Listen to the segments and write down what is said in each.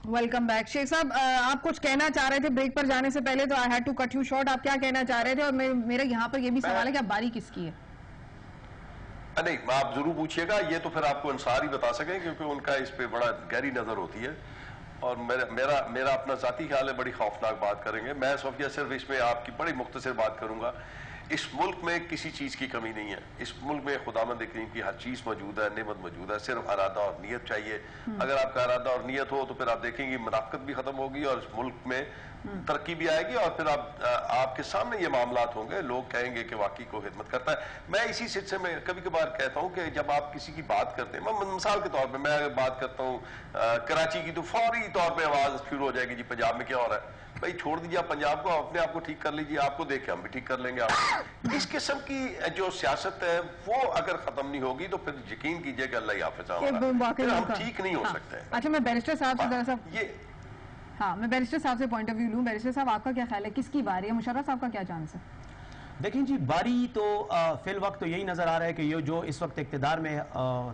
Welcome back شیخ صاحب، آپ کچھ کہنا چاہ رہے تھے بریک پر جانے سے پہلے، تو I had to cut you short. آپ کیا کہنا چاہ رہے تھے؟ اور میرا یہاں پر یہ بھی سوال ہے کہ آپ باری کس کی ہے؟ نہیں، آپ ضرور پوچھیے گا. یہ تو پھر آپ کو انصار ہی بتا سکیں، کیونکہ ان کا اس پہ بڑا گہری نظر ہوتی ہے. اور میرا اپنا ذاتی خیال ہے، بڑی خوفناک بات کریں گے. میں صوفیہ صرف اس میں آپ کی بڑی مختصر بات کروں گا. اس ملک میں کسی چیز کی کمی نہیں ہے. اس ملک میں خداوند کریم کی ہر چیز موجود ہے، نعمت موجود ہے. صرف ارادہ اور نیت چاہیے. اگر آپ کا ارادہ اور نیت ہو تو پھر آپ دیکھیں گے منافقت بھی ختم ہوگی اور اس ملک میں ترقی بھی آئے گی. اور پھر آپ کے سامنے یہ معاملات ہوں گے، لوگ کہیں گے کہ واقعی کو خدمت کرتا ہے. میں اسی سلسلے میں کبھی کبھار کہتا ہوں کہ جب آپ کسی کی بات کرتے ہیں، مثال کے طور پہ میں اگر بات کرتا ہوں کراچی کی، تو فوری طور پہ آواز شروع ہو جائے گی، جی پنجاب میں کیا ہو رہا ہے. بھائی چھوڑ دیجیے آپ پنجاب کو، اپنے آپ کو ٹھیک کر لیجیے. آپ کو دیکھ کے ہم بھی ٹھیک کر لیں گے. آپ اس قسم کی جو سیاست ہے وہ اگر ختم نہیں ہوگی تو پھر یقین کیجئے کہ اللہ ہی حافظ ہمارا، پھر ہم ٹھیک نہیں ہو سکتے. اچھا، میں بیرسٹر صاحب سے میں بیرسٹر صاحب سے پوائنٹ آف ویو لوں. بیرسٹر صاحب، آپ کا کیا خیال ہے، کس کی باری ہے؟ مشرف صاحب کا کیا چانس ہے؟ دیکھیں جی، باری تو فی الوقت تو یہی نظر آ رہا ہے کہ یہ جو اس وقت اقتدار میں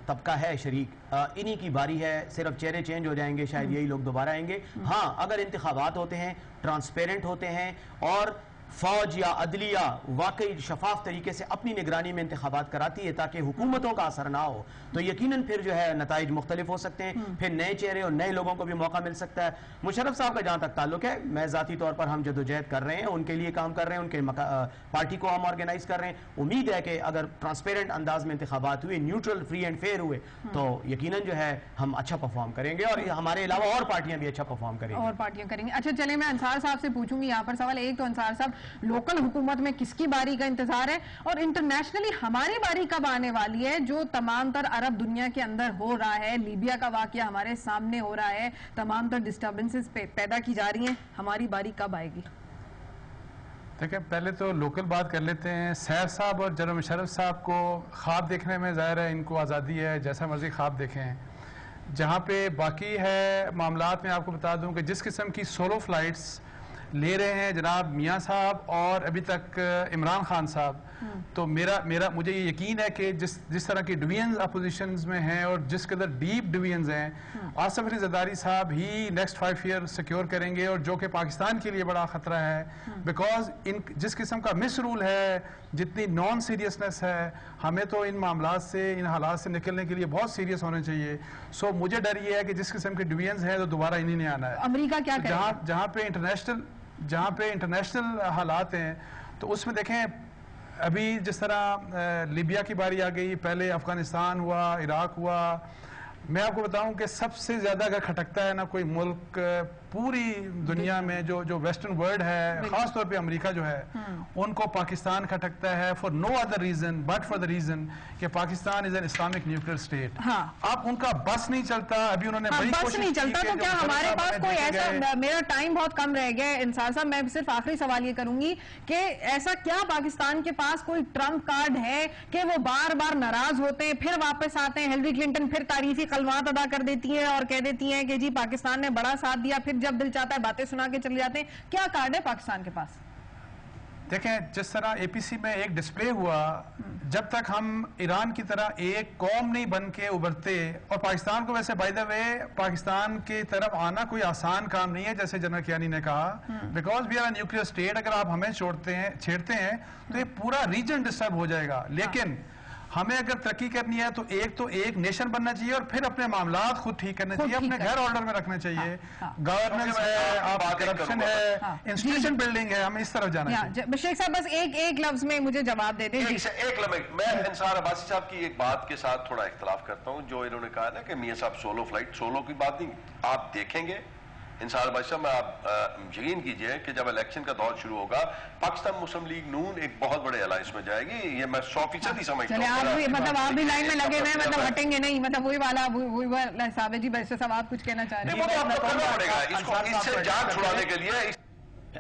طبقہ ہے شریک، انہی کی باری ہے. صرف چہرے چینج ہو جائیں گے، شاید یہی لوگ دوبارہ آئیں گے. ہاں، اگر انتخابات ہوتے ہیں، ٹرانسپیرنٹ ہوتے ہیں اور فوج یا عدلیہ واقعی شفاف طریقے سے اپنی نگرانی میں انتخابات کراتی ہے تاکہ حکومتوں کا اثر نہ ہو، تو یقیناً پھر جو ہے نتائج مختلف ہو سکتے ہیں. پھر نئے چہرے اور نئے لوگوں کو بھی موقع مل سکتا ہے. مشرف صاحب کا جہاں تک تعلق ہے، میں ذاتی طور پر ہم جدوجہد کر رہے ہیں، ان کے لیے کام کر رہے ہیں، ان کے پارٹی کو ہم آرگنائز کر رہے ہیں. امید ہے کہ اگر ٹرانسپیرنٹ انداز میں انتخابات ہوئے، نیوٹرل، فری اینڈ فیئر ہوئے، تو یقیناً جو ہے ہم اچھا پرفارم کریں گے اور ہمارے علاوہ اور پارٹیاں بھی اچھا پرفارم کریں گے. اچھا چلیں، میں انصار صاحب سے پوچھوں گی یہاں پر سوال. ایک تو انصار صاحب، لوکل حکومت میں کس کی باری کا انتظار ہے؟ اور انٹرنیشنلی ہماری باری کب آنے والی ہے؟ جو تمام تر عرب دنیا کے اندر ہو رہا ہے، لیبیا کا واقعہ ہمارے سامنے ہو رہا ہے، تمام تر ڈسٹربنسز پیدا کی جا رہی ہیں، ہماری باری کب آئے گی؟ دیکھیں، پہلے تو لوکل بات کر لیتے ہیں. سیف صاحب اور جنرل مشرف صاحب کو خواب دیکھنے میں ظاہر ہے ان کو آزادی ہے، جیسا مرضی خواب دیکھیں. جہاں پہ باقی ہے معاملات میں آپ کو بتا دوں کہ جس قسم کی سولو فلائٹس لے رہے ہیں جناب میاں صاحب اور ابھی تک عمران خان صاحب، تو مجھے یہ یقین ہے کہ جس طرح کی ڈویژنز اپوزیشنز میں ہیں اور جس قدر ڈیپ ڈویژنز ہیں، آصف علی زرداری صاحب ہی نیکسٹ 5 ایئر سیکیور کریں گے، اور جو کہ پاکستان کے لیے بڑا خطرہ ہے. بیکاز جس قسم کا مس رول ہے، جتنی نان سیریسنس ہے، ہمیں تو ان معاملات سے، ان حالات سے نکلنے کے لیے بہت سیریس ہونا چاہیے. سو مجھے ڈر یہ ہے کہ جس قسم کی ڈویژنز ہیں تو دوبارہ انہیں نہیں آنا ہے. امریکہ کیا کرے گا؟ جہاں پہ انٹرنیشنل حالات ہیں، تو اس میں دیکھیں ابھی جس طرح لیبیا کی باری آ گئی، پہلے افغانستان ہوا، عراق ہوا. میں آپ کو بتاؤں کہ سب سے زیادہ اگر کھٹکتا ہے نا کوئی ملک پوری دنیا میں، جو ویسٹرن ورلڈ ہے، خاص طور پہ امریکہ جو ہے، ان کو پاکستان کھٹکتا ہے for no other reason but for the reason کہ Pakistan is an Islamic nuclear state. اب ان کا بس نہیں چلتا. ابھی انہوں نے بس نہیں چلتا تو کیا ہمارے پاس کوئی ایسا، میرا ٹائم بہت کم رہ گیا ہے انصار صاحب، میں صرف آخری سوال یہ کروں گی کہ ایسا کیا پاکستان کے پاس کوئی ٹرمپ کارڈ ہے کہ وہ بار بار ناراض ہوتے ہیں، پھر واپس آتے ہیں؟ ہلری کلنٹن پھر تعریفی کلمات ادا کر دیتی ہیں اور کہہ دیتی ہیں کہ جی پاکستان نے بڑا ساتھ دیا، پھر جب دل چاہتا ہے باتیں سنا کے چلے جاتے ہیں. کیا کارڈ ہے پاکستان کے پاس؟ دیکھیں، جس طرح اے پی سی میں ایک ڈسپلے ہوا، جب تک ہم ایران کی طرح ایک قوم نہیں بن کے ابھرتے، اور پاکستان کو ویسے بائی دا وے پاکستان کی طرف آنا کوئی آسان کام نہیں ہے جیسے جنرل کیانی نے کہا، because we are a nuclear state. اگر آپ ہمیں چھیڑتے ہیں تو یہ پورا ریجن ڈسٹرب ہو جائے گا. لیکن ہمیں اگر ترقی کرنی ہے تو ایک نیشن بننا چاہیے اور پھر اپنے معاملات خود ٹھیک کرنے چاہیے، اپنے گھر آرڈر میں رکھنا چاہیے. گورننس ہے، آپ کرپشن ہے، انسٹیٹیوشن بلڈنگ ہے، ہمیں اس طرف جانا چاہیے. شیخ صاحب بس ایک لفظ میں مجھے جواب دے دیں. ایک لمحہ میں انصار عباسی صاحب کی ایک بات کے ساتھ تھوڑا اختلاف کرتا ہوں. جو انہوں نے کہا نا کہ میاں صاحب سولو فلائٹ، سولو کی بات نہیں. آپ دیکھیں گے انصار عباسی صاحب، میں آپ یقین کیجئے کہ جب الیکشن کا دور شروع ہوگا، پاکستان مسلم لیگ نون ایک بہت بڑے الائنس میں جائے گی. یہ میں 100% ہی سمجھتا ہوں. مطلب آپ بھی لائن میں لگے ہوئے ہیں، مطلب ہٹیں گے نہیں، مطلب وہی والا حساب ہے. جی بیرسٹر صاحب، آپ کچھ کہنا چاہ رہے ہیں؟ وہ تو آپ کو کرنا پڑے گا اس سے جان چھڑانے کے لیے.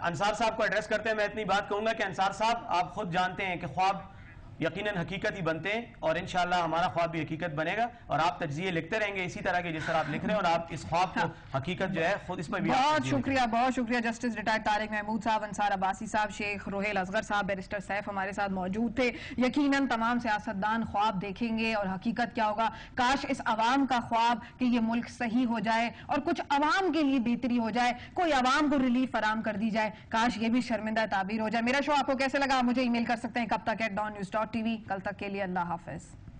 انصار صاحب کو ایڈریس کرتے ہیں میں اتنی بات کہوں گا کہ انصار صاحب، آپ خود جانتے ہیں کہ خواب یقیناً حقیقت ہی بنتے ہیں اور انشاءاللہ ہمارا خواب بھی حقیقت بنے گا اور آپ تجزیے لکھتے رہیں گے اسی طرح کے جس طرح آپ لکھ رہے ہیں اور آپ اس خواب کو حقیقت جو ہے خود اس میں بھی بہت شکریہ جسٹس ریٹائرڈ طارق محمود صاحب، انصار عباسی صاحب، شیخ روہیل اصغر صاحب، بیرسٹر سیف ہمارے ساتھ موجود تھے. یقیناً تمام سیاستدان خواب دیکھیں گے اور حقیقت کیا ہوگا. کاش اس عوام کا خواب کہ یہ ملک صحیح ہو جائے اور کچھ عوام کے لیے بہتری ہو جائے، کوئی عوام کو ریلیف فراہم کر دی جائے، کاش یہ بھی شرمندہ تعبیر ہو جائے. میرا شو آپ کو کیسے لگا؟ مجھے ای میل کر سکتے ہیں کب تک @dawnnews.tv. کل تک کے لیے اللہ حافظ.